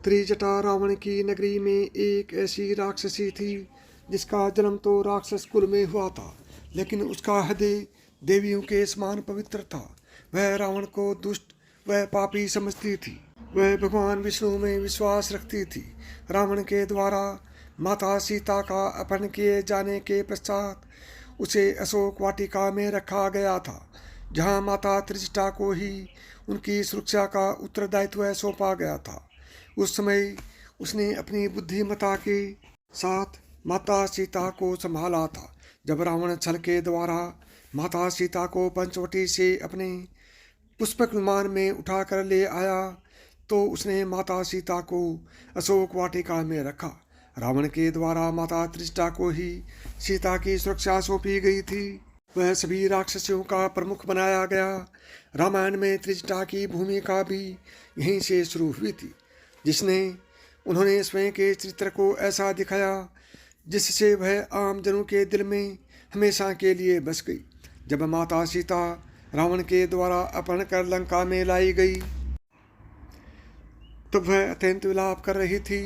त्रिजटा रावण की नगरी में एक ऐसी राक्षसी थी जिसका जन्म तो राक्षस कुल में हुआ था, लेकिन उसका हृदय देवियों के समान पवित्र था। वह रावण को दुष्ट वह पापी समझती थी। वह भगवान विष्णु में विश्वास रखती थी। रावण के द्वारा माता सीता का अपहरण किए जाने के पश्चात उसे अशोक वाटिका में रखा गया था, जहाँ माता त्रिजटा को ही उनकी सुरक्षा का उत्तरदायित्व सौंपा गया था। उस समय उसने अपनी बुद्धिमता के साथ माता सीता को संभाला था। जब रावण छल के द्वारा माता सीता को पंचवटी से अपने पुष्पक विमान में उठाकर ले आया, तो उसने माता सीता को अशोक वाटिका में रखा। रावण के द्वारा माता त्रिजटा को ही सीता की सुरक्षा सौंपी गई थी। वह सभी राक्षसियों का प्रमुख बनाया गया। रामायण में त्रिजटा की भूमिका भी यहीं से शुरू हुई थी, जिसने उन्होंने स्वयं के चरित्र को ऐसा दिखाया जिससे वह आम जनों के दिल में हमेशा के लिए बस गई। जब माता सीता रावण के द्वारा अपहरण कर लंका में लाई गई, तब वह अत्यंत विलाप कर रही थी।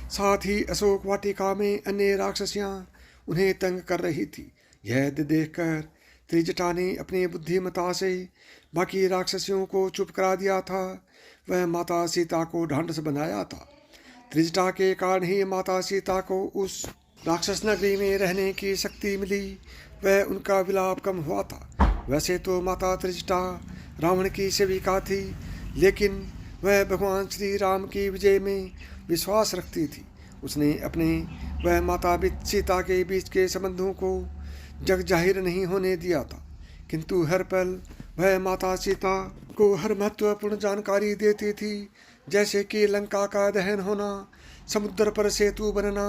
साथ ही अशोक वाटिका में अन्य राक्षसियां उन्हें तंग कर रही थी। यह देखकर त्रिजटा ने अपनी बुद्धिमता से बाकी राक्षसियों को चुप करा दिया था। वह माता सीता को ढांढस बनाया था। त्रिजटा के कारण ही माता सीता को उस राक्षस नगरी में रहने की शक्ति मिली। वह उनका विलाप कम हुआ था। वैसे तो माता त्रिजटा रावण की सेविका थी, लेकिन वह भगवान श्री राम की विजय में विश्वास रखती थी। उसने अपने वह माता सीता के बीच के संबंधों को जग जाहिर नहीं होने दिया था, किंतु हर पल वह माता सीता को हर महत्वपूर्ण जानकारी देती थी, जैसे कि लंका का दहन होना, समुद्र पर सेतु बनना,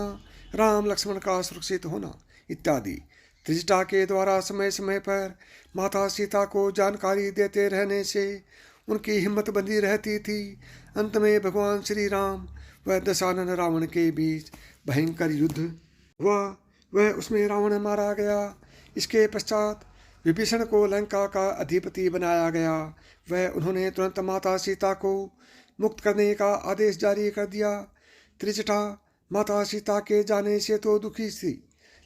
राम लक्ष्मण का सुरक्षित होना इत्यादि। त्रिजटा के द्वारा समय समय पर माता सीता को जानकारी देते रहने से उनकी हिम्मत बंधी रहती थी। अंत में भगवान श्री राम व दशानन रावण के बीच भयंकर युद्ध हुआ। वह उसमें रावण मारा गया। इसके पश्चात विभीषण को लंका का अधिपति बनाया गया। वह उन्होंने तुरंत माता सीता को मुक्त करने का आदेश जारी कर दिया। त्रिजटा माता सीता के जाने से तो दुखी थी,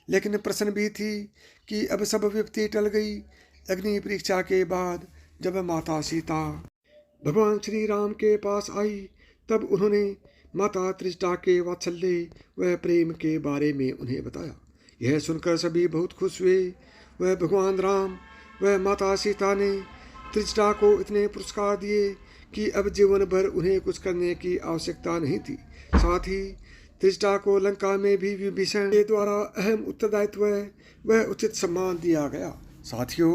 लेकिन प्रसन्न भी थी कि अब सब विपत्ति टल गई। अग्नि परीक्षा के बाद जब माता सीता भगवान श्री राम के पास आई, तब उन्होंने माता त्रिजटा के वात्सल्य व प्रेम के बारे में उन्हें बताया। यह सुनकर सभी बहुत खुश हुए। वह भगवान राम व माता सीता ने त्रिजटा को इतने पुरस्कार दिए कि अब जीवन भर उन्हें कुछ करने की आवश्यकता नहीं थी। साथ ही त्रिजटा को लंका में भी विभीषण के द्वारा अहम उत्तरदायित्व व उचित सम्मान दिया गया। साथियों,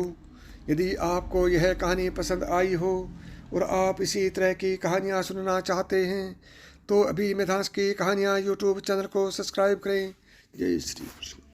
यदि आपको यह कहानी पसंद आई हो और आप इसी तरह की कहानियाँ सुनना चाहते हैं, तो अभी मिथांश की कहानियाँ यूट्यूब चैनल को सब्सक्राइब करें। जय श्री कृष्ण।